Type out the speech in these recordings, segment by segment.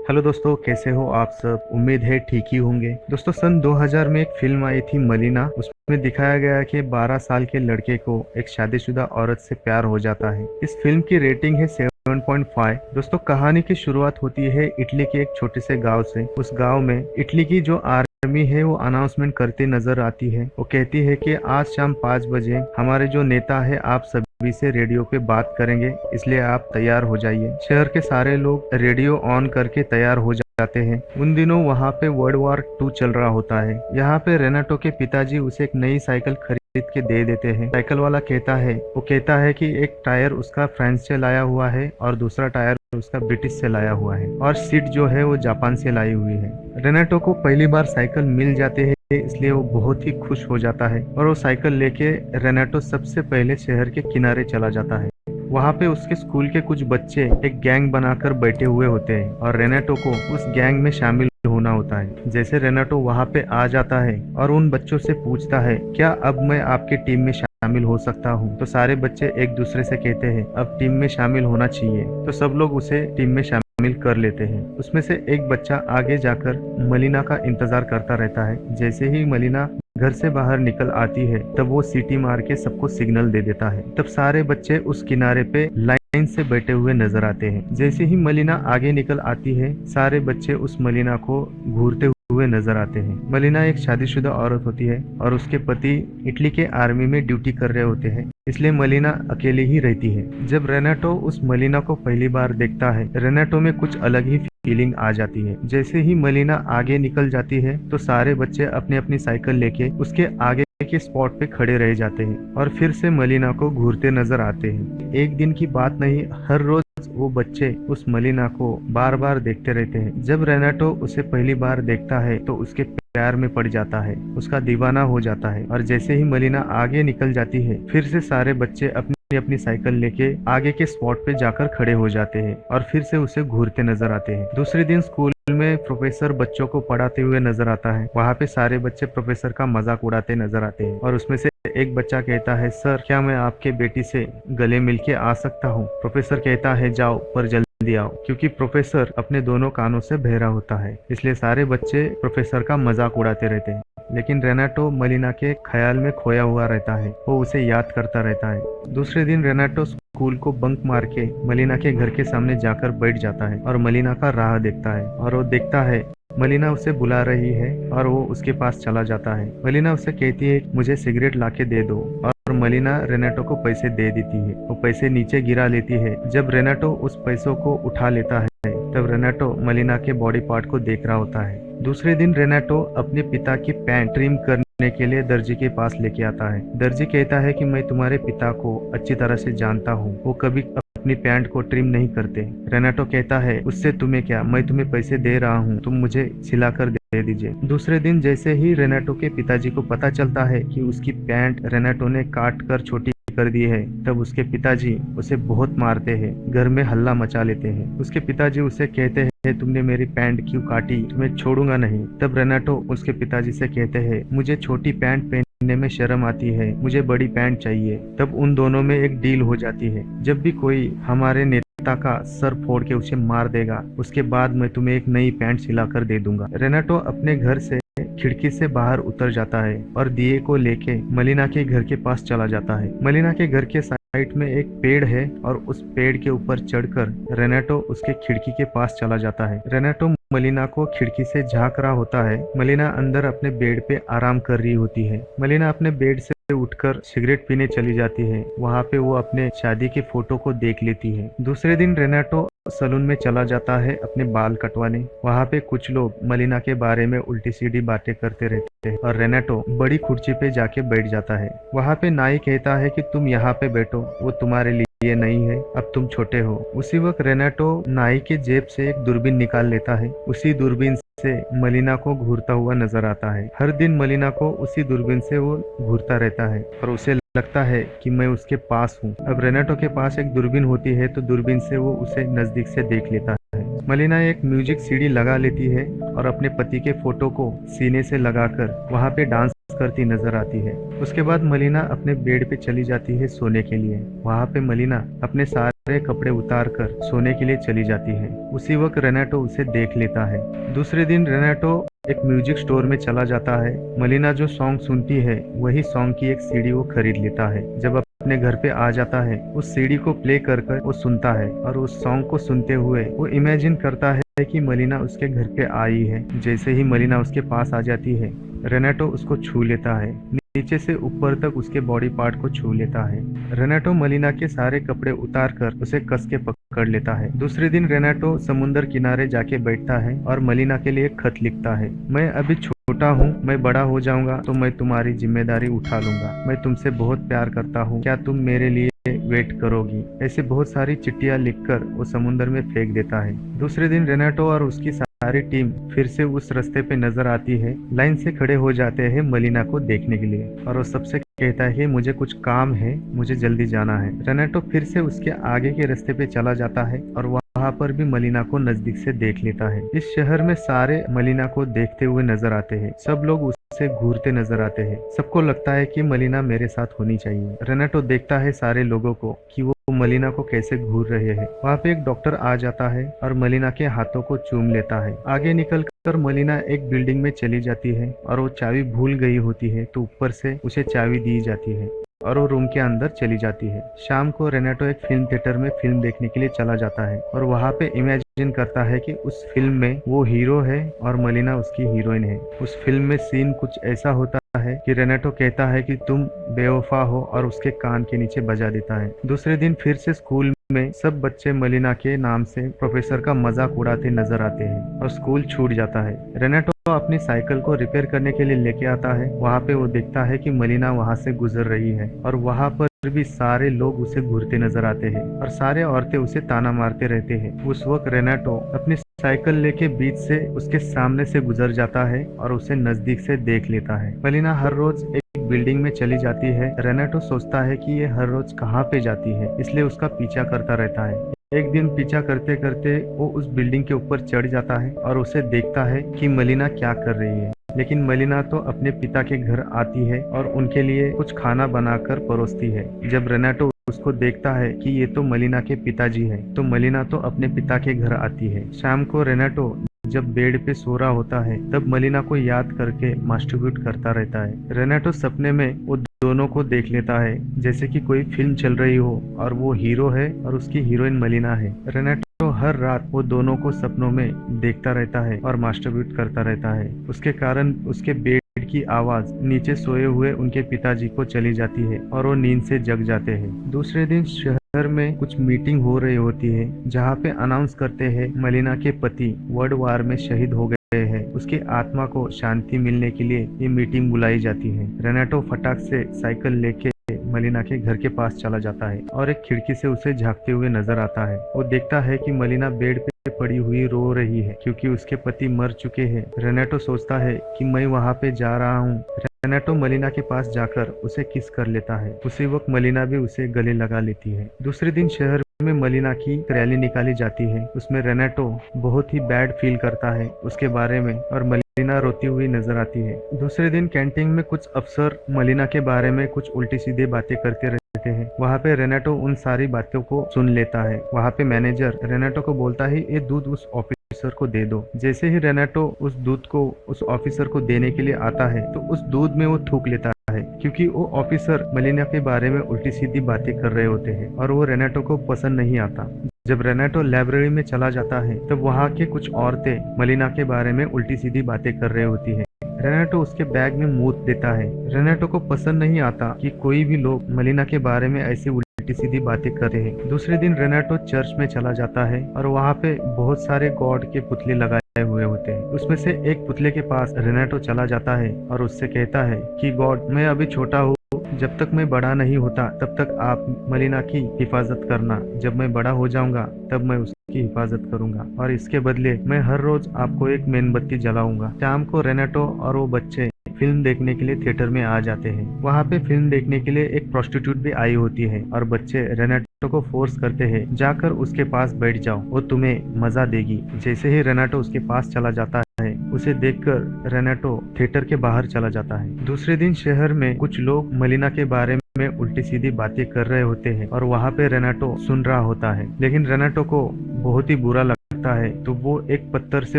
Hello दोस्तों, कैसे हो आप सब। उम्मीद है ठीक ही होंगे। दोस्तों, सन 2000 में एक फिल्म आई थी मलीना। उसमें दिखाया गया कि 12 साल के लड़के को एक शादीशुदा औरत से प्यार हो जाता है। इस फिल्म की रेटिंग है 7.5। दोस्तों, कहानी की शुरुआत होती है इटली के एक छोटे से गांव से। उस गांव में इटली की जो आर्मी है वो अनाउंसमेंट करती नजर आती है। वो कहती है कि आज शाम 5 बजे हमारे जो नेता है आप सभी से रेडियो पे बात करेंगे, इसलिए आप तैयार हो जाइए। शहर के सारे लोग रेडियो ऑन करके तैयार हो जाते हैं। उन दिनों वहाँ पे वर्ल्ड वॉर 2 चल रहा होता है। यहाँ पे रेनाटो के पिताजी उसे एक नई साइकिल खरीद के दे देते हैं। साइकिल वाला कहता है कि एक टायर उसका फ्रांस से लाया हुआ है और दूसरा टायर उसका ब्रिटिश से लाया हुआ है, और सीट जो है वो जापान से लाई हुई है। रेनाटो को पहली बार साइकिल मिल जाते हैं, इसलिए वो बहुत ही खुश हो जाता है और वो साइकिल लेके रेनाटो सबसे पहले शहर के किनारे चला जाता है। वहाँ पे उसके स्कूल के कुछ बच्चे एक गैंग बनाकर बैठे हुए होते हैं और रेनाटो को उस गैंग में शामिल होना होता है। जैसे रेनाटो वहाँ पे आ जाता है और उन बच्चों से पूछता है, क्या अब मैं आपके टीम में शामिल हो सकता हूँ? तो सारे बच्चे एक दूसरे से कहते हैं अब टीम में शामिल होना चाहिए। तो सब लोग उसे टीम में शामिल कर लेते हैं। उसमें से एक बच्चा आगे जाकर मलीना का इंतजार करता रहता है। जैसे ही मलीना घर से बाहर निकल आती है तब वो सीटी मार के सबको सिग्नल दे देता है। तब सारे बच्चे उस किनारे पे लाइन से बैठे हुए नजर आते हैं। जैसे ही मलीना आगे निकल आती है सारे बच्चे उस मलीना को घूरते हुए नजर आते हैं। मलीना एक शादीशुदा औरत होती है और उसके पति इटली के आर्मी में ड्यूटी कर रहे होते हैं, इसलिए मलीना अकेले ही रहती है। जब रेनाटो उस मलीना को पहली बार देखता है, रेनाटो में कुछ अलग ही फीलिंग आ जाती है। जैसे ही मलीना आगे निकल जाती है तो सारे बच्चे अपनी अपनी साइकिल लेके उसके आगे के स्पॉट पे खड़े रह जाते हैं और फिर से मलीना को घूरते नजर आते हैं। एक दिन की बात नहीं, हर रोज वो बच्चे उस मलीना को बार बार देखते रहते हैं। जब रेनाटो उसे पहली बार देखता है तो उसके प्यार में पड़ जाता है, उसका दीवाना हो जाता है। और जैसे ही मलीना आगे निकल जाती है फिर से सारे बच्चे अपनी अपनी साइकिल लेके आगे के स्पॉट पे जाकर खड़े हो जाते हैं और फिर से उसे घूरते नजर आते हैं। दूसरे दिन स्कूल में प्रोफेसर बच्चों को पढ़ाते हुए नजर आता है। वहाँ पे सारे बच्चे प्रोफेसर का मजाक उड़ाते नजर आते हैं और उसमें से एक बच्चा कहता है, सर क्या मैं आपके बेटी से गले मिलके आ सकता हूँ? प्रोफेसर कहता है, जाओ पर जल्दी आओ, क्योंकि प्रोफेसर अपने दोनों कानों से बहरा होता है। इसलिए सारे बच्चे प्रोफेसर का मजाक उड़ाते रहते हैं। लेकिन रेनाटो मलीना के ख्याल में खोया हुआ रहता है, वो उसे याद करता रहता है। दूसरे दिन रेनाटो स्कूल को बंक मार के मलीना के घर के सामने जाकर बैठ जाता है और मलीना का राह देखता है। और वो देखता है मलीना उसे बुला रही है और वो उसके पास चला जाता है। मलीना उसे कहती है, मुझे सिगरेट लाके दे दो, और मलीना रेनाटो को पैसे दे देती है। वो पैसे नीचे गिरा लेती है। जब रेनाटो उस पैसों को उठा लेता है तब रेनाटो मलीना के बॉडी पार्ट को देख रहा होता है। दूसरे दिन रेनाटो अपने पिता की पैंट ट्रिम करने के लिए दर्जी के पास लेके आता है। दर्जी कहता है कि मैं तुम्हारे पिता को अच्छी तरह से जानता हूँ, वो कभी अपनी पैंट को ट्रिम नहीं करते। रेनाटो कहता है, उससे तुम्हें क्या, मैं तुम्हें पैसे दे रहा हूँ, तुम मुझे सिलाकर दे दीजिए। दूसरे दिन जैसे ही रेनाटो के पिताजी को पता चलता है कि उसकी पैंट रेनाटो ने काट कर छोटी कर दी है, तब उसके पिताजी उसे बहुत मारते हैं, घर में हल्ला मचा लेते हैं। उसके पिताजी उसे कहते हैं, तुमने मेरी पैंट क्यों काटी, तुम्हें छोड़ूंगा नहीं। तब रेनाटो उसके पिताजी से कहते हैं, मुझे छोटी पैंट पहनने में शर्म आती है, मुझे बड़ी पैंट चाहिए। तब उन दोनों में एक डील हो जाती है, जब भी कोई हमारे नेता का सर फोड़ के उसे मार देगा उसके बाद मैं तुम्हें एक नई पैंट सिलाकर दे दूंगा। रेनाटो अपने घर से खिड़की से बाहर उतर जाता है और दिए को लेके मलीना के घर के पास चला जाता है। मलीना के घर के साइड में एक पेड़ है और उस पेड़ के ऊपर चढ़कर रेनाटो उसके खिड़की के पास चला जाता है। रेनाटो मलीना को खिड़की से झांक रहा होता है। मलीना अंदर अपने बेड पे आराम कर रही होती है। मलीना अपने बेड से उठकर सिगरेट पीने चली जाती है। वहाँ पे वो अपने शादी के फोटो को देख लेती है। दूसरे दिन रेनाटो सलून में चला जाता है अपने बाल कटवाने। वहाँ पे कुछ लोग मलीना के बारे में उल्टी सीधी बातें करते रहते हैं और रेनाटो बड़ी कुर्सी पे जाके बैठ जाता है। वहाँ पे नाई कहता है कि तुम यहाँ पे बैठो, वो तुम्हारे लिए नहीं है, अब तुम छोटे हो। उसी वक्त रेनाटो नाई के जेब से एक दूरबीन निकाल लेता है। उसी दूरबीन से मलीना को घूरता हुआ नजर आता है। हर दिन मलीना को उसी दूरबीन से वो घूरता रहता है और उसे लगता है कि मैं उसके पास हूँ। अब रेनाटो के पास एक दूरबीन होती है तो दूरबीन से वो उसे नजदीक से देख लेता है। मलीना एक म्यूजिक सीडी लगा लेती है और अपने पति के फोटो को सीने से लगाकर वहाँ पे डांस करती नजर आती है। उसके बाद मलीना अपने बेड पे चली जाती है सोने के लिए। वहाँ पे मलीना अपने सारे सारे कपड़े उतार कर सोने के लिए चली जाती है। उसी वक्त रेनाटो उसे देख लेता है। दूसरे दिन रेनाटो एक म्यूजिक स्टोर में चला जाता है। मलिना जो सॉन्ग सुनती है वही सॉन्ग की एक सीडी वो खरीद लेता है। जब अपने घर पे आ जाता है उस सीडी को प्ले कर कर वो सुनता है और उस सॉन्ग को सुनते हुए वो इमेजिन करता है कि मलिना उसके घर पे आई है। जैसे ही मलिना उसके पास आ जाती है रेनाटो उसको छू लेता है, नीचे से ऊपर तक उसके बॉडी पार्ट को छू लेता है। रेनाटो मलिना के सारे कपड़े उतार कर उसे कस के पकड़ लेता है। दूसरे दिन रेनाटो समुद्र किनारे जाके बैठता है और मलिना के लिए खत लिखता है। मैं अभी छोटा हूँ, मैं बड़ा हो जाऊंगा तो मैं तुम्हारी जिम्मेदारी उठा लूंगा। मैं तुमसे बहुत प्यार करता हूँ, क्या तुम मेरे लिए वेट करोगी? ऐसे बहुत सारी चिट्ठियां लिखकर वो समुद्र में फेंक देता है। दूसरे दिन रेनाटो और उसकी सारी टीम फिर से उस रास्ते पे नजर आती है। लाइन से खड़े हो जाते हैं मलिना को देखने के लिए और वो सबसे कहता है कि मुझे कुछ काम है, मुझे जल्दी जाना है। रेनाटो फिर से उसके आगे के रास्ते पे चला जाता है और वहाँ पर भी मलिना को नजदीक से देख लेता है। इस शहर में सारे मलिना को देखते हुए नजर आते हैं। सब लोग उससे घूरते नजर आते हैं। सबको लगता है कि मलिना मेरे साथ होनी चाहिए। रेनाटो देखता है सारे लोगों को कि वो मलिना को कैसे घूर रहे हैं। वहाँ पे एक डॉक्टर आ जाता है और मलिना के हाथों को चूम लेता है। आगे निकलकर मलिना एक बिल्डिंग में चली जाती है और वो चाबी भूल गई होती है तो ऊपर से उसे चाबी दी जाती है और वो रूम के अंदर चली जाती है। शाम को रेनाटो एक फिल्म थिएटर में फिल्म देखने के लिए चला जाता है और वहाँ पे इमेजिन करता है कि उस फिल्म में वो हीरो है और मलिना उसकी हीरोइन है। उस फिल्म में सीन कुछ ऐसा होता है कि रेनाटो कहता है कि तुम बेवफा हो और उसके कान के नीचे बजा देता है। दूसरे दिन फिर से स्कूल में सब बच्चे मलिना के नाम से प्रोफेसर का मजाक उड़ाते नजर आते हैं और स्कूल छूट जाता है। रेनाटो अपनी साइकिल को रिपेयर करने के लिए लेके आता है। वहाँ पे वो देखता है कि मलिना वहाँ से गुजर रही है और वहाँ पर भी सारे लोग उसे घूरते नजर आते हैं और सारे औरतें उसे ताना मारते रहते हैं। उस वक्त रेनाटो अपनी साइकिल लेके बीच से उसके सामने से गुजर जाता है और उसे नजदीक से देख लेता है। मलिना हर रोज एक बिल्डिंग में चली जाती है। रेनाटो सोचता है कि ये हर रोज कहाँ पे जाती है, इसलिए उसका पीछा करता रहता है। एक दिन पीछा करते करते वो उस बिल्डिंग के ऊपर चढ़ जाता है और उसे देखता है कि मलिना क्या कर रही है। लेकिन मलिना तो अपने पिता के घर आती है और उनके लिए कुछ खाना बनाकर परोसती है। जब रेनाटो उसको देखता है कि ये तो मलिना के पिताजी है तो मलिना तो अपने पिता के घर आती है। शाम को रेनाटो जब बेड पे सो रहा होता है तब मलिना को याद करके मास्टरबेट करता रहता है। रेनाटो सपने में वो दोनों को देख लेता है जैसे कि कोई फिल्म चल रही हो और वो हीरो है और उसकी हीरोइन मलिना है। रेनाटो हर रात वो दोनों को सपनों में देखता रहता है और मास्टरबेट करता रहता है। उसके कारण उसके बेड की आवाज नीचे सोए हुए उनके पिताजी को चली जाती है और वो नींद से जग जाते हैं। दूसरे दिन शहर में कुछ मीटिंग हो रही होती है जहाँ पे अनाउंस करते हैं मलिना के पति वर्ल्ड वार में शहीद हो गए हैं। उसकी आत्मा को शांति मिलने के लिए ये मीटिंग बुलाई जाती है। रेनाटो फटाक से साइकिल लेके मलिना के घर के पास चला जाता है और एक खिड़की से उसे झांकते हुए नजर आता है। वो देखता है कि मलिना बेड पे पड़ी हुई रो रही है क्योंकि उसके पति मर चुके हैं। रेनाटो सोचता है कि मैं वहाँ पे जा रहा हूँ। रेनाटो मलिना के पास जाकर उसे किस कर लेता है। उसी वक्त मलिना भी उसे गले लगा लेती है। दूसरे दिन शहर में मलिना की रैली निकाली जाती है। उसमें रेनाटो बहुत ही बैड फील करता है उसके बारे में और मलिना रोती हुई नजर आती है। दूसरे दिन कैंटीन में कुछ अफसर मलिना के बारे में कुछ उल्टी सीधे बातें करते रहते हैं। वहाँ पे रेनाटो उन सारी बातों को सुन लेता है। वहाँ पे मैनेजर रेनाटो को बोलता है ये दूध उस ऑफिसर को दे दो। जैसे ही रेनाटो उस दूध को उस ऑफिसर को देने के लिए आता है तो उस दूध में वो थूक लेता है क्योंकि वो ऑफिसर मलिना के बारे में उल्टी सीधी बातें कर रहे होते हैं और वो रेनाटो को पसंद नहीं आता। जब रेनाटो लाइब्रेरी में चला जाता है तब वहाँ के कुछ औरतें मलिना के बारे में उल्टी सीधी बातें कर रही होती है। रेनाटो उसके बैग में मूत देता है। रेनाटो को पसंद नहीं आता कि कोई भी लोग मलिना के बारे में ऐसी उल्टी सीधी बातें कर रहे हैं। दूसरे दिन रेनाटो चर्च में चला जाता है और वहाँ पे बहुत सारे गॉड के पुतले लगाए हुए होते हैं। उसमें से एक पुतले के पास रेनाटो चला जाता है और उससे कहता है कि गॉड मैं अभी छोटा हूँ, जब तक मैं बड़ा नहीं होता तब तक आप मलिना की हिफाजत करना। जब मैं बड़ा हो जाऊंगा तब मैं उसकी हिफाजत करूंगा और इसके बदले मैं हर रोज आपको एक मेणबत्ती जलाऊंगा। शाम को रेनाटो और वो बच्चे फिल्म देखने के लिए थिएटर में आ जाते हैं। वहाँ पे फिल्म देखने के लिए एक प्रोस्टिट्यूट भी आई होती है और बच्चे रेनाटो को फोर्स करते हैं जाकर उसके पास बैठ जाओ, वो तुम्हें मजा देगी। जैसे ही रेनाटो उसके पास चला जाता है उसे देखकर रेनाटो थिएटर के बाहर चला जाता है। दूसरे दिन शहर में कुछ लोग मलिना के बारे में उल्टी सीधी बातें कर रहे होते हैं और वहाँ पे रेनाटो सुन रहा होता है। लेकिन रेनाटो को बहुत ही बुरा लगता है तो वो एक पत्थर से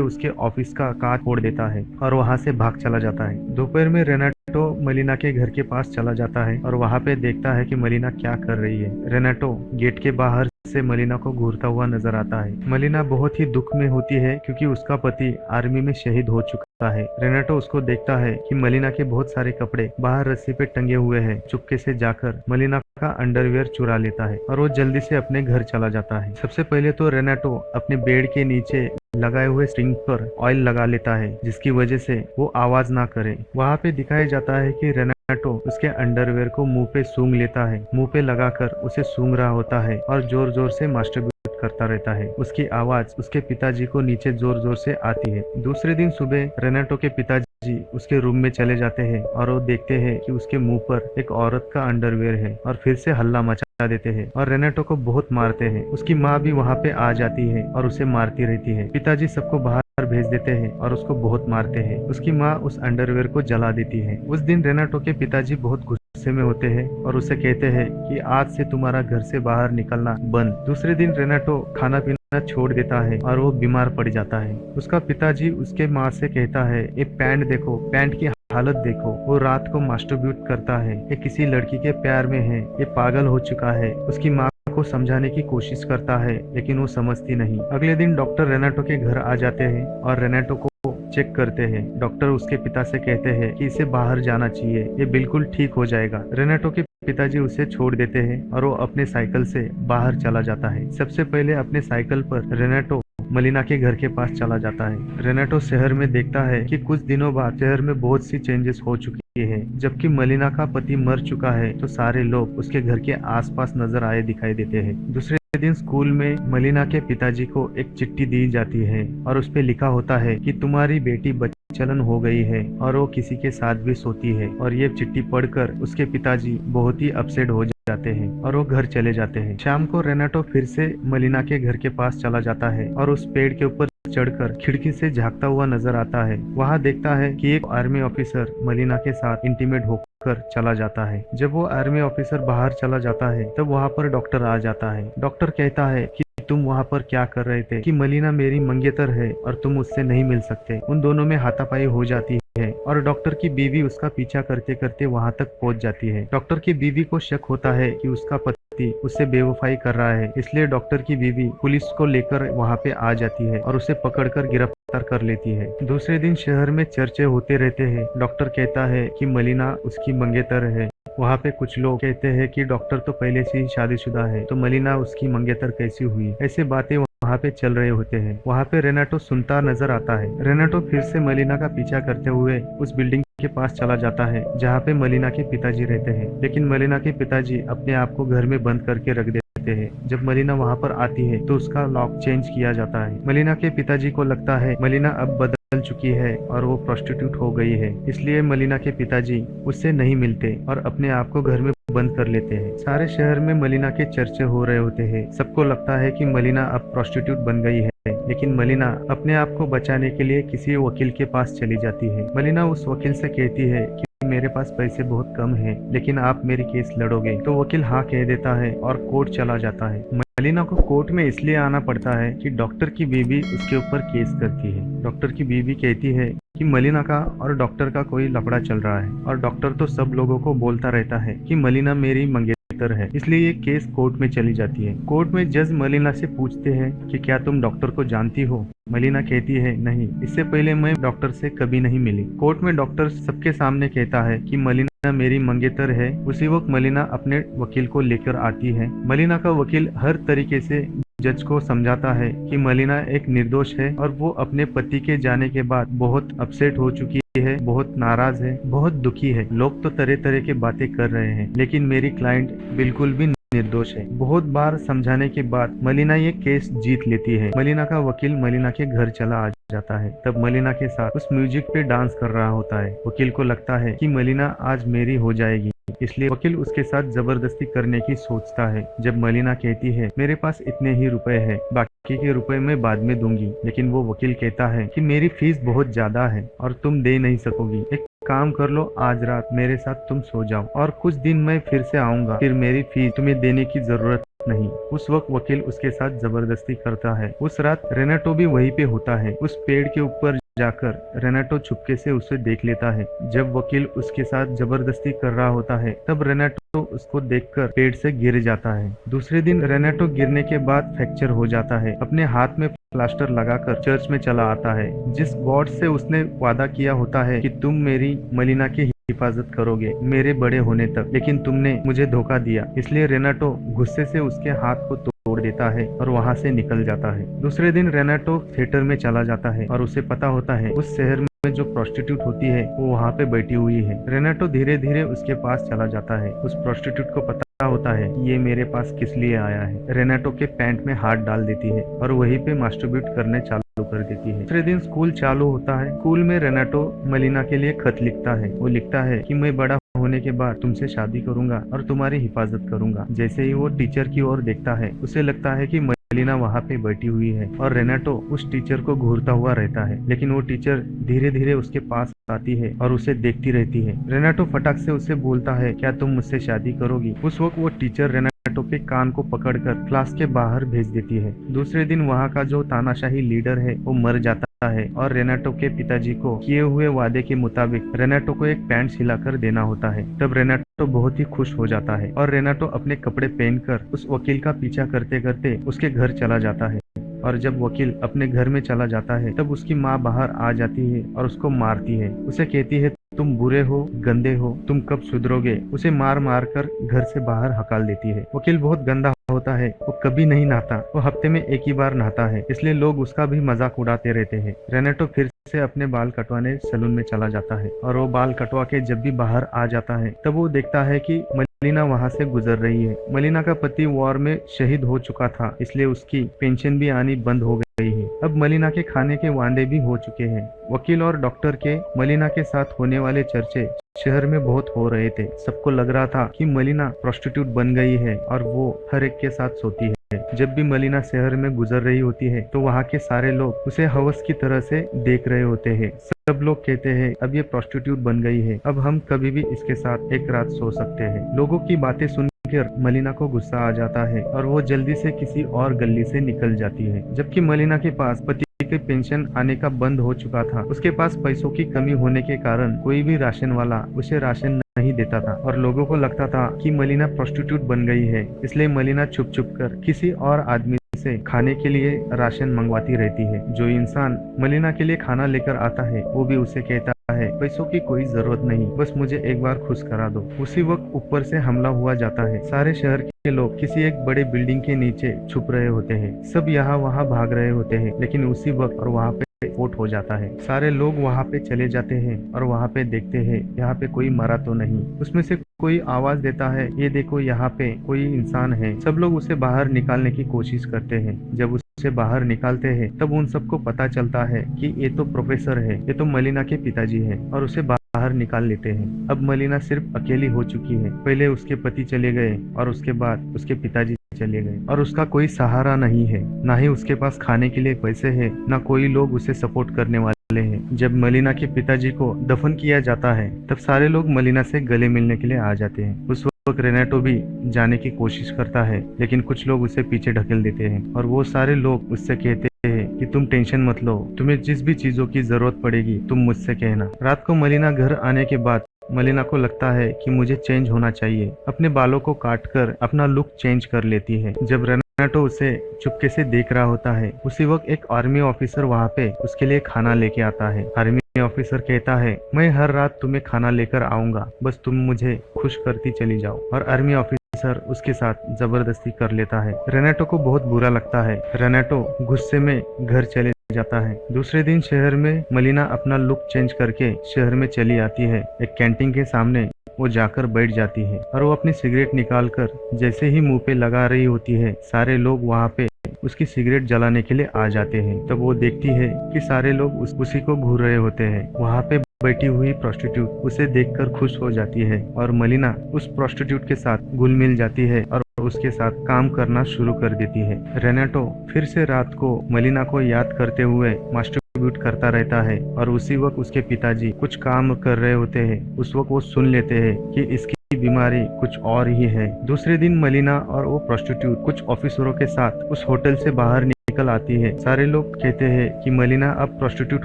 उसके ऑफिस का कांच फोड़ देता है और वहाँ से भाग चला जाता है। दोपहर में रेनाटो मलिना के घर के पास चला जाता है और वहाँ पे देखता है कि मलिना क्या कर रही है। रेनाटो गेट के बाहर से मलिना को घूरता हुआ नजर आता है। मलिना बहुत ही दुख में होती है क्योंकि उसका पति आर्मी में शहीद हो चुका है। रेनाटो उसको देखता है कि मलिना के बहुत सारे कपड़े बाहर रस्सी पे टंगे हुए हैं। चुपके से जाकर मलिना का अंडरवियर चुरा लेता है और वो जल्दी से अपने घर चला जाता है। सबसे पहले तो रेनाटो अपने बेड के नीचे लगाए हुए स्ट्रिंग पर ऑयल लगा लेता है जिसकी वजह से वो आवाज ना करे। वहाँ पे दिखाया जाता है कि रेनाटो उसके अंडरवेयर को मुंह पे सूंघ लेता है, मुंह पे लगाकर उसे सूंघ रहा होता है और जोर जोर से मास्टरबेट करता रहता है। उसकी आवाज उसके पिताजी को नीचे जोर जोर से आती है। दूसरे दिन सुबह रेनाटो के पिताजी उसके रूम में चले जाते हैं और वो देखते हैं कि उसके मुंह पर एक औरत का अंडरवेयर है और फिर से हल्ला मचा देते हैं और रेनाटो को बहुत मारते हैं। उसकी माँ भी वहाँ पे आ जाती है और उसे मारती रहती है। पिताजी सबको बाहर भेज देते हैं और उसको बहुत मारते हैं। उसकी माँ उस अंडरवेयर को जला देती है। उस दिन रेनाटो के पिताजी बहुत गुस्से में होते हैं और उसे कहते हैं कि आज से तुम्हारा घर से बाहर निकलना बंद। दूसरे दिन रेनाटो खाना पीना छोड़ देता है और वो बीमार पड़ जाता है। उसका पिताजी उसके माँ से कहता है, ये पैंट देखो, पैंट की हालत देखो, वो रात को मास्टरबेट करता है, ये किसी लड़की के प्यार में है, ये पागल हो चुका है। उसकी माँ को समझाने की कोशिश करता है लेकिन वो समझती नहीं। अगले दिन डॉक्टर रेनाटो के घर आ जाते हैं और रेनाटो को चेक करते हैं। डॉक्टर उसके पिता से कहते हैं कि इसे बाहर जाना चाहिए, ये बिल्कुल ठीक हो जाएगा। रेनाटो के पिताजी उसे छोड़ देते हैं और वो अपने साइकिल से बाहर चला जाता है। सबसे पहले अपने साइकिल पर रेनाटो मलिना के घर के पास चला जाता है। रेनाटो शहर में देखता है कि कुछ दिनों बाद शहर में बहुत सी चेंजेस हो चुकी है। जबकि मलिना का पति मर चुका है तो सारे लोग उसके घर के आसपास नजर आए दिखाई देते हैं। दूसरे दिन स्कूल में मलिना के पिताजी को एक चिट्ठी दी जाती है और उस पे लिखा होता है कि तुम्हारी बेटी बच्चलन हो गई है और वो किसी के साथ भी सोती है। और ये चिट्ठी पढ़कर उसके पिताजी बहुत ही अपसेट हो जाते हैं और वो घर चले जाते हैं। शाम को रेनाटो फिर से मलिना के घर के पास चला जाता है और उस पेड़ के ऊपर चढ़कर खिड़की से झांकता हुआ नजर आता है। वहाँ देखता है कि एक आर्मी ऑफिसर मलिना के साथ इंटीमेट होकर चला जाता है। जब वो आर्मी ऑफिसर बाहर चला जाता है तब वहाँ पर डॉक्टर आ जाता है। डॉक्टर कहता है कि तुम वहाँ पर क्या कर रहे थे, कि मलिना मेरी मंगेतर है और तुम उससे नहीं मिल सकते। उन दोनों में हाथापाई हो जाती है और डॉक्टर की बीवी उसका पीछा करते करते वहाँ तक पहुँच जाती है। डॉक्टर की बीवी को शक होता है कि उसका पति उससे बेवफाई कर रहा है, इसलिए डॉक्टर की बीवी पुलिस को लेकर वहाँ पे आ जाती है और उसे पकड़कर गिरफ्तार कर लेती है। दूसरे दिन शहर में चर्चे होते रहते हैं। डॉक्टर कहता है कि मलिना उसकी मंगेतर है। वहाँ पे कुछ लोग कहते हैं कि डॉक्टर तो पहले से ही शादीशुदा है तो मलिना उसकी मंगेतर कैसी हुई। ऐसे बातें वहाँ पे चल रहे होते हैं। वहाँ पे रेनाटो सुनता नजर आता है। रेनाटो फिर से मलिना का पीछा करते हुए उस बिल्डिंग के पास चला जाता है जहाँ पे मलिना के पिताजी रहते हैं। लेकिन मलिना के पिताजी अपने आप को घर में बंद करके रख देते हैं। जब मलिना वहाँ पर आती है तो उसका लॉक चेंज किया जाता है। मलिना के पिताजी को लगता है मलिना अब बदल चुकी है और वो प्रोस्टिट्यूट हो गई है, इसलिए मलिना के पिताजी उससे नहीं मिलते और अपने आप को घर में बंद कर लेते हैं। सारे शहर में मलिना के चर्चे हो रहे होते हैं। सबको लगता है कि मलिना अब प्रोस्टिट्यूट बन गई है। लेकिन मलिना अपने आप को बचाने के लिए किसी वकील के पास चली जाती है। मलिना उस वकील से कहती है कि मेरे पास पैसे बहुत कम हैं, लेकिन आप मेरी केस लड़ोगे। तो वकील हाँ कह देता है और कोर्ट चला जाता है। मलिना को कोर्ट में इसलिए आना पड़ता है कि डॉक्टर की बीवी उसके ऊपर केस करती है। डॉक्टर की बीवी कहती है कि मलिना का और डॉक्टर का कोई लफड़ा चल रहा है और डॉक्टर तो सब लोगों को बोलता रहता है कि मलिना मेरी मंगेतर है, इसलिए ये केस कोर्ट में चली जाती है। कोर्ट में जज मलिना से पूछते हैं कि क्या तुम डॉक्टर को जानती हो। मलिना कहती है नहीं, इससे पहले मैं डॉक्टर से कभी नहीं मिली। कोर्ट में डॉक्टर सबके सामने कहता है कि मलिना मेरी मंगेतर है। उसी वक्त मलिना अपने वकील को लेकर आती है। मलिना का वकील हर तरीके से जज को समझाता है कि मलिना एक निर्दोष है और वो अपने पति के जाने के बाद बहुत अपसेट हो चुकी है, बहुत नाराज है, बहुत दुखी है। लोग तो तरह तरह के बातें कर रहे हैं, लेकिन मेरी क्लाइंट बिल्कुल भी निर्दोष है। बहुत बार समझाने के बाद मलिना ये केस जीत लेती है। मलिना का वकील मलिना के घर चला आ जाता है। तब मलिना के साथ उस म्यूजिक पे डांस कर रहा होता है। वकील को लगता है कि मलिना आज मेरी हो जाएगी, इसलिए वकील उसके साथ जबरदस्ती करने की सोचता है। जब मलिना कहती है मेरे पास इतने ही रुपए हैं, बाकी के रुपए मैं बाद में दूंगी, लेकिन वो वकील कहता है कि मेरी फीस बहुत ज्यादा है और तुम दे नहीं सकोगी। एक काम कर लो, आज रात मेरे साथ तुम सो जाओ और कुछ दिन मैं फिर से आऊंगा, फिर मेरी फीस तुम्हें देने की जरूरत नहीं। उस वक्त वकील उसके साथ जबरदस्ती करता है। उस रात रेनाटो भी वहीं पे होता है। उस पेड़ के ऊपर जाकर रेनाटो चुपके से उसे देख लेता है। जब वकील उसके साथ जबरदस्ती कर रहा होता है तब रेनाटो उसको देखकर पेड़ से गिर जाता है। दूसरे दिन रेनाटो गिरने के बाद फ्रैक्चर हो जाता है। अपने हाथ में प्लास्टर लगाकर चर्च में चला आता है। जिस गॉड से उसने वादा किया होता है कि तुम मेरी मलिना की हिफाजत करोगे मेरे बड़े होने तक, लेकिन तुमने मुझे धोखा दिया। इसलिए रेनाटो गुस्से से उसके हाथ को तोड़ देता है और वहां से निकल जाता है। दूसरे दिन रेनाटो थिएटर में चला जाता है और उसे पता होता है उस शहर में जो प्रोस्टिट्यूट होती है वो वहाँ पे बैठी हुई है। रेनाटो धीरे धीरे उसके पास चला जाता है। उस प्रोस्टिट्यूट को पता होता है ये मेरे पास किस लिए आया है। रेनाटो के पैंट में हाथ डाल देती है और वहीं पे मास्टरबेट करने चालू कर देती है। दूसरे दिन स्कूल चालू होता है। स्कूल में रेनाटो मलिना के लिए खत लिखता है। वो लिखता है कि मैं बड़ा होने के बाद तुमसे शादी करूंगा और तुम्हारी हिफाजत करूंगा। जैसे ही वो टीचर की ओर देखता है उसे लगता है कि मलिना वहाँ पे बैठी हुई है और रेनाटो उस टीचर को घूरता हुआ रहता है, लेकिन वो टीचर धीरे धीरे उसके पास आती है और उसे देखती रहती है। रेनाटो फटाक से उसे बोलता है क्या तुम मुझसे शादी करोगी। उस वक्त वो टीचर रेनाटो के कान को पकड़कर क्लास के बाहर भेज देती है। दूसरे दिन वहाँ का जो तानाशाही लीडर है वो मर जाता है और रेनाटो के पिताजी को किए हुए वादे के मुताबिक रेनाटो को एक पैंट सिलाकर देना होता है। तब रेनाटो बहुत ही खुश हो जाता है और रेनाटो अपने कपड़े पहनकर उस वकील का पीछा करते करते उसके घर चला जाता है। और जब वकील अपने घर में चला जाता है तब उसकी माँ बाहर आ जाती है और उसको मारती है। उसे कहती है तुम बुरे हो, गंदे हो, तुम कब सुधरोगे। उसे मार मार कर घर से बाहर हकाल देती है। वकील बहुत गंदा होता है, वो कभी नहीं नहाता, वो हफ्ते में एक ही बार नहाता है, इसलिए लोग उसका भी मजाक उड़ाते रहते हैं। रेनाटो फिर से अपने बाल कटवाने सैलून में चला जाता है और वो बाल कटवा के जब भी बाहर आ जाता है तब वो देखता है कि मलिना वहाँ से गुजर रही है। मलिना का पति वॉर में शहीद हो चुका था, इसलिए उसकी पेंशन भी आनी बंद हो गई है। अब मलिना के खाने के वादे भी हो चुके हैं। वकील और डॉक्टर के मलिना के साथ होने वाले चर्चे शहर में बहुत हो रहे थे। सबको लग रहा था कि मलिना प्रोस्टिट्यूट बन गई है और वो हर एक के साथ सोती है। जब भी मलिना शहर में गुजर रही होती है तो वहाँ के सारे लोग उसे हवस की तरह से देख रहे होते हैं। सब लोग कहते हैं अब ये प्रोस्टिट्यूट बन गई है, अब हम कभी भी इसके साथ एक रात सो सकते हैं। लोगों की बातें सुनकर मलिना को गुस्सा आ जाता है और वो जल्दी से किसी और गली से निकल जाती है। जबकि मलिना के पास पति की पेंशन आने का बंद हो चुका था। उसके पास पैसों की कमी होने के कारण कोई भी राशन वाला उसे राशन नहीं देता था और लोगों को लगता था कि मलिना प्रोस्टिट्यूट बन गई है, इसलिए मलिना छुप छुप कर किसी और आदमी से खाने के लिए राशन मंगवाती रहती है। जो इंसान मलिना के लिए खाना लेकर आता है वो भी उसे कहता है पैसों की कोई जरूरत नहीं, बस मुझे एक बार खुश करा दो। उसी वक्त ऊपर से हमला हुआ जाता है। सारे शहर के लोग किसी एक बड़े बिल्डिंग के नीचे छुप रहे होते हैं। सब यहाँ वहाँ भाग रहे होते हैं, लेकिन उसी वक्त और वहाँ पे विस्फोट हो जाता है। सारे लोग वहाँ पे चले जाते हैं और वहाँ पे देखते हैं यहाँ पे कोई मरा तो नहीं। उसमें से कोई आवाज देता है ये देखो यहाँ पे कोई इंसान है। सब लोग उसे बाहर निकालने की कोशिश करते हैं। जब उसे बाहर निकालते हैं तब उन सबको पता चलता है कि ये तो प्रोफेसर है, ये तो मलिना के पिताजी है और उसे बाहर निकाल लेते हैं। अब मलिना सिर्फ अकेली हो चुकी है। पहले उसके पति चले गए और उसके बाद उसके पिताजी चले गए और उसका कोई सहारा नहीं है, ना ही उसके पास खाने के लिए पैसे है, ना कोई लोग उसे सपोर्ट करने वाले हैं। जब मलिना के पिताजी को दफन किया जाता है तब सारे लोग मलिना से गले मिलने के लिए आ जाते हैं। उस वक्त रेनाटो भी जाने की कोशिश करता है, लेकिन कुछ लोग उसे पीछे ढकेल देते हैं और वो सारे लोग उससे कहते हैं कि तुम टेंशन मत लो, तुम्हें जिस भी चीजों की जरूरत पड़ेगी तुम मुझसे कहना। रात को मलिना घर आने के बाद मलिना को लगता है कि मुझे चेंज होना चाहिए। अपने बालों को काटकर अपना लुक चेंज कर लेती है। जब रेनाटो उसे चुपके से देख रहा होता है उसी वक्त एक आर्मी ऑफिसर वहाँ पे उसके लिए खाना लेके आता है। आर्मी ऑफिसर कहता है मैं हर रात तुम्हें खाना लेकर आऊंगा, बस तुम मुझे खुश करती चली जाओ। और आर्मी ऑफिसर उसके साथ जबरदस्ती कर लेता है। रेनाटो को बहुत बुरा लगता है। रेनाटो गुस्से में घर चले जाता है। दूसरे दिन शहर में मलिना अपना लुक चेंज करके शहर में चली आती है। एक कैंटीन के सामने वो जाकर बैठ जाती है और वो अपनी सिगरेट निकालकर जैसे ही मुंह पे लगा रही होती है सारे लोग वहाँ पे उसकी सिगरेट जलाने के लिए आ जाते हैं। तब वो देखती है कि सारे लोग उसी को घूर रहे होते हैं। वहाँ पे बैठी हुई प्रोस्टिट्यूट उसे देखकर खुश हो जाती है और मलिना उस प्रोस्टिट्यूट के साथ घुल मिल जाती है और उसके साथ काम करना शुरू कर देती है। रेनाटो फिर से रात को मलिना को याद करते हुए मास्टरबेट कंट्रीब्यूट करता रहता है और उसी वक्त उसके पिताजी कुछ काम कर रहे होते हैं। उस वक्त वो सुन लेते हैं कि इसकी बीमारी कुछ और ही है। दूसरे दिन मलिना और वो प्रोस्टिट्यूट कुछ ऑफिसरों के साथ उस होटल से बाहर निकल आती है। सारे लोग कहते हैं कि मलिना अब प्रोस्टिट्यूट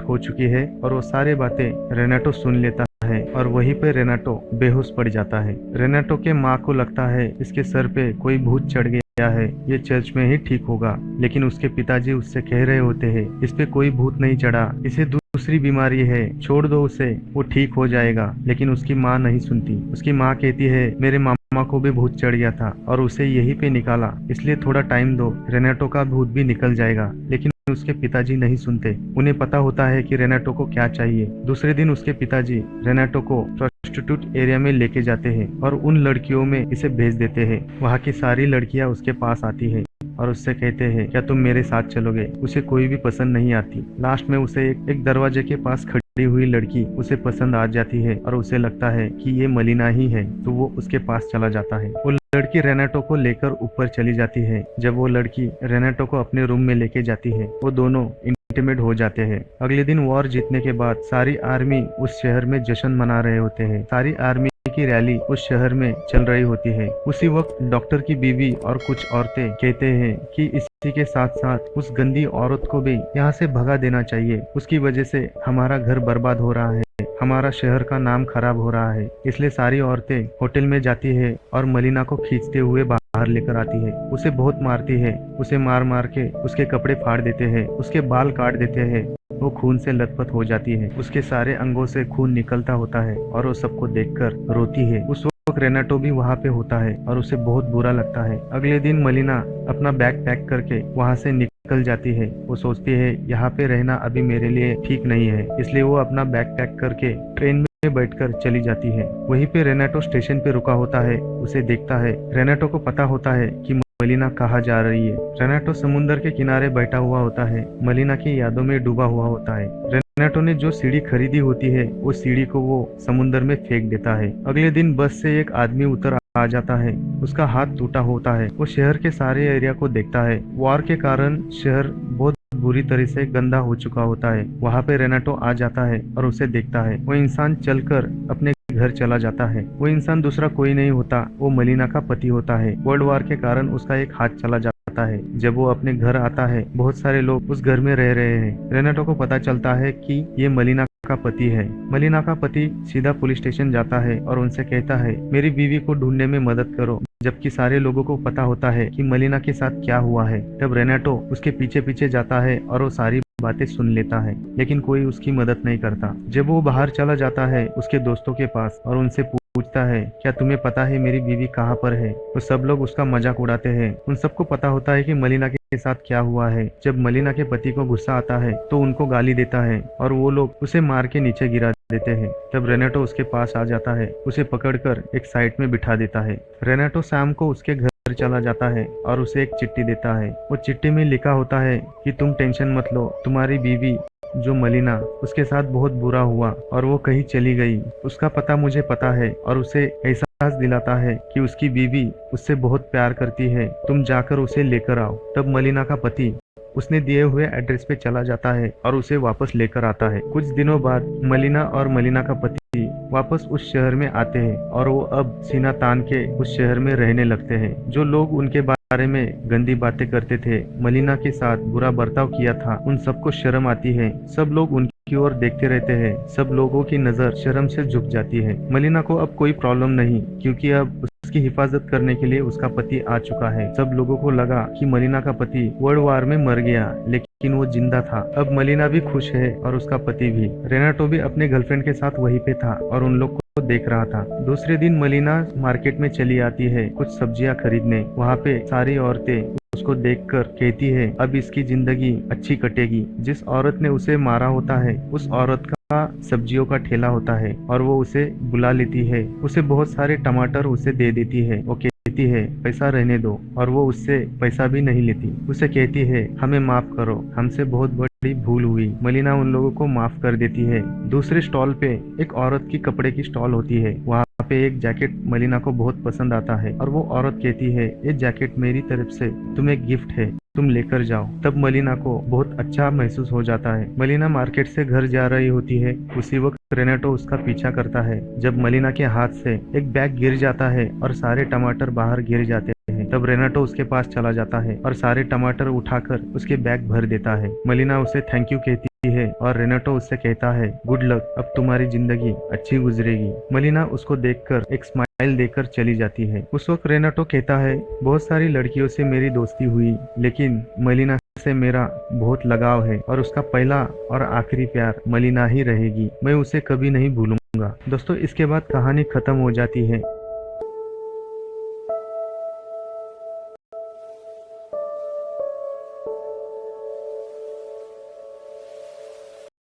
हो चुकी है और वो सारे बातें रेनाटो सुन लेता है और वहीं पे रेनाटो बेहोश पड़ जाता है। रेनाटो के माँ को लगता है इसके सर पे कोई भूत चढ़ गया है, ये चर्च में ही ठीक होगा, लेकिन उसके पिताजी उससे कह रहे होते हैं इस पे कोई भूत नहीं चढ़ा, इसे दूसरी बीमारी है, छोड़ दो उसे, वो ठीक हो जाएगा। लेकिन उसकी माँ नहीं सुनती। उसकी माँ कहती है मेरे मामा को भी भूत चढ़ गया था और उसे यहीं पे निकाला, इसलिए थोड़ा टाइम दो, रेनाटो का भूत भी निकल जाएगा। लेकिन उसके पिताजी नहीं सुनते। उन्हें पता होता है कि रेनाटो को क्या चाहिए। दूसरे दिन उसके पिताजी रेनाटो को प्रोस्टिट्यूट एरिया में लेके जाते हैं और उन लड़कियों में इसे भेज देते हैं। वहाँ की सारी लड़कियाँ उसके पास आती है और उससे कहते हैं क्या तुम मेरे साथ चलोगे। उसे कोई भी पसंद नहीं आती। लास्ट में उसे एक दरवाजे के पास खड़ी हुई लड़की उसे पसंद आ जाती है और उसे लगता है कि ये मलिना ही है, तो वो उसके पास चला जाता है। वो लड़की रेनाटो को लेकर ऊपर चली जाती है। जब वो लड़की रेनाटो को अपने रूम में लेके जाती है वो दोनों इंटिमेट हो जाते हैं। अगले दिन वॉर जीतने के बाद सारी आर्मी उस शहर में जश्न मना रहे होते हैं। सारी आर्मी की रैली उस शहर में चल रही होती है। उसी वक्त डॉक्टर की बीवी और कुछ औरतें कहते हैं कि इसी के साथ साथ उस गंदी औरत को भी यहाँ से भगा देना चाहिए, उसकी वजह से हमारा घर बर्बाद हो रहा है, हमारा शहर का नाम खराब हो रहा है। इसलिए सारी औरतें होटल में जाती है और मलिना को खींचते हुए बाहर लेकर आती है। उसे बहुत मारती है। उसे मार मार के उसके कपड़े फाड़ देते हैं, उसके बाल काट देते हैं। वो खून से लथपथ हो जाती है। उसके सारे अंगों से खून निकलता होता है और वो सबको देखकर रोती है। उस वक्त रेनाटो भी वहाँ पे होता है और उसे बहुत बुरा लगता है। अगले दिन मलिना अपना बैग पैक करके वहाँ से निकल जाती है। वो सोचती है यहाँ पे रहना अभी मेरे लिए ठीक नहीं है, इसलिए वो अपना बैग पैक करके ट्रेन में बैठकर चली जाती है। वहीं पे रेनाटो स्टेशन पे रुका होता है, उसे देखता है। रेनाटो को पता होता है कि मलिना कहाँ जा रही है। रेनाटो समुद्र के किनारे बैठा हुआ होता है, मलिना की यादों में डूबा हुआ होता है। रेनाटो ने जो सीढ़ी खरीदी होती है वो सीढ़ी को वो समुद्र में फेंक देता है। अगले दिन बस से एक आदमी उतर आ जाता है। उसका हाथ टूटा होता है। वो शहर के सारे एरिया को देखता है। वॉर के कारण शहर बहुत बुरी तरह से गंदा हो चुका होता है। वहाँ पे रेनाटो आ जाता है और उसे देखता है। वो इंसान चलकर अपने घर चला जाता है। वो इंसान दूसरा कोई नहीं होता, वो मलिना का पति होता है। वर्ल्ड वॉर के कारण उसका एक हाथ चला जाता है। जब वो अपने घर आता है बहुत सारे लोग उस घर में रह रहे हैं। रेनाटो को पता चलता है कि ये मलिना का पति है। मलिना का पति सीधा पुलिस स्टेशन जाता है और उनसे कहता है मेरी बीवी को ढूंढने में मदद करो, जबकि सारे लोगों को पता होता है कि मलिना के साथ क्या हुआ है। तब रेनाटो उसके पीछे पीछे जाता है और वो सारी बातें सुन लेता है, लेकिन कोई उसकी मदद नहीं करता। जब वो बाहर चला जाता है उसके दोस्तों के पास और उनसे पूछता है क्या तुम्हें पता है मेरी बीवी कहाँ पर है, तो सब लोग उसका मजाक उड़ाते हैं। उन सबको पता होता है कि मलिना के साथ क्या हुआ है। जब मलिना के पति को गुस्सा आता है तो उनको गाली देता है और वो लोग उसे मार के नीचे गिरा देते हैं। तब रेनाटो उसके पास आ जाता है, उसे पकड़कर एक साइड में बिठा देता है। रेनाटो शाम को उसके घर चला जाता है और उसे एक चिट्ठी देता है। वो चिट्ठी में लिखा होता है कि तुम टेंशन मत लो, तुम्हारी बीवी जो मलिना, उसके साथ बहुत बुरा हुआ और वो कहीं चली गई। उसका पता मुझे पता है और उसे एहसास दिलाता है कि उसकी बीवी उससे बहुत प्यार करती है, तुम जाकर उसे लेकर आओ। तब मलिना का पति उसने दिए हुए एड्रेस पे चला जाता है और उसे वापस लेकर आता है। कुछ दिनों बाद मलिना और मलिना का पति वापस उस शहर में आते हैं और वो अब सीना तान के उस शहर में रहने लगते हैं। जो लोग उनके बारे में गंदी बातें करते थे, मलिना के साथ बुरा बर्ताव किया था, उन सबको शर्म आती है। सब लोग उनकी ओर देखते रहते हैं। सब लोगों की नजर शर्म से झुक जाती है। मलिना को अब कोई प्रॉब्लम नहीं, क्योंकि अब उसकी हिफाजत करने के लिए उसका पति आ चुका है। सब लोगों को लगा कि मलिना का पति वर्ल्ड वॉर में मर गया, लेकिन वो जिंदा था। अब मलिना भी खुश है और उसका पति भी। रेनाटो भी अपने गर्लफ्रेंड के साथ वहीं पे था और उन लोग को देख रहा था। दूसरे दिन मलिना मार्केट में चली आती है कुछ सब्जियां खरीदने। वहाँ पे सारी औरतें उसको देखकर कहती है अब इसकी जिंदगी अच्छी कटेगी। जिस औरत ने उसे मारा होता है उस औरत का सब्जियों का ठेला होता है और वो उसे बुला लेती है। उसे बहुत सारे टमाटर उसे दे देती है। वो कहती है पैसा रहने दो, और वो उससे पैसा भी नहीं लेती। उसे कहती है हमें माफ करो, हमसे बहुत बड़ी भूल हुई। मलिना उन लोगों को माफ कर देती है। दूसरे स्टॉल पे एक औरत की कपड़े की स्टॉल होती है। वहाँ पे एक जैकेट मलिना को बहुत पसंद आता है और वो औरत कहती है ये जैकेट मेरी तरफ से तुम्हें गिफ्ट है, तुम लेकर जाओ। तब मलिना को बहुत अच्छा महसूस हो जाता है। मलिना मार्केट से घर जा रही होती है। उसी वक्त रेनेटो उसका पीछा करता है। जब मलिना के हाथ से एक बैग गिर जाता है और सारे टमाटर बाहर गिर जाते हैं, तब रेनेटो उसके पास चला जाता है और सारे टमाटर उठाकर उसके बैग भर देता है। मलिना उसे थैंक यू कहती है और रेनेटो उससे कहता है गुड लक, अब तुम्हारी जिंदगी अच्छी गुजरेगी। मलिना उसको देखकर एक स्माइल देकर चली जाती है। उस वक्त रेनेटो कहता है बहुत सारी लड़कियों से मेरी दोस्ती हुई, लेकिन मलिना से मेरा बहुत लगाव है और उसका पहला और आखिरी प्यार मलिना ही रहेगी। मैं उसे कभी नहीं भूलूंगा। दोस्तों, इसके बाद कहानी खत्म हो जाती है।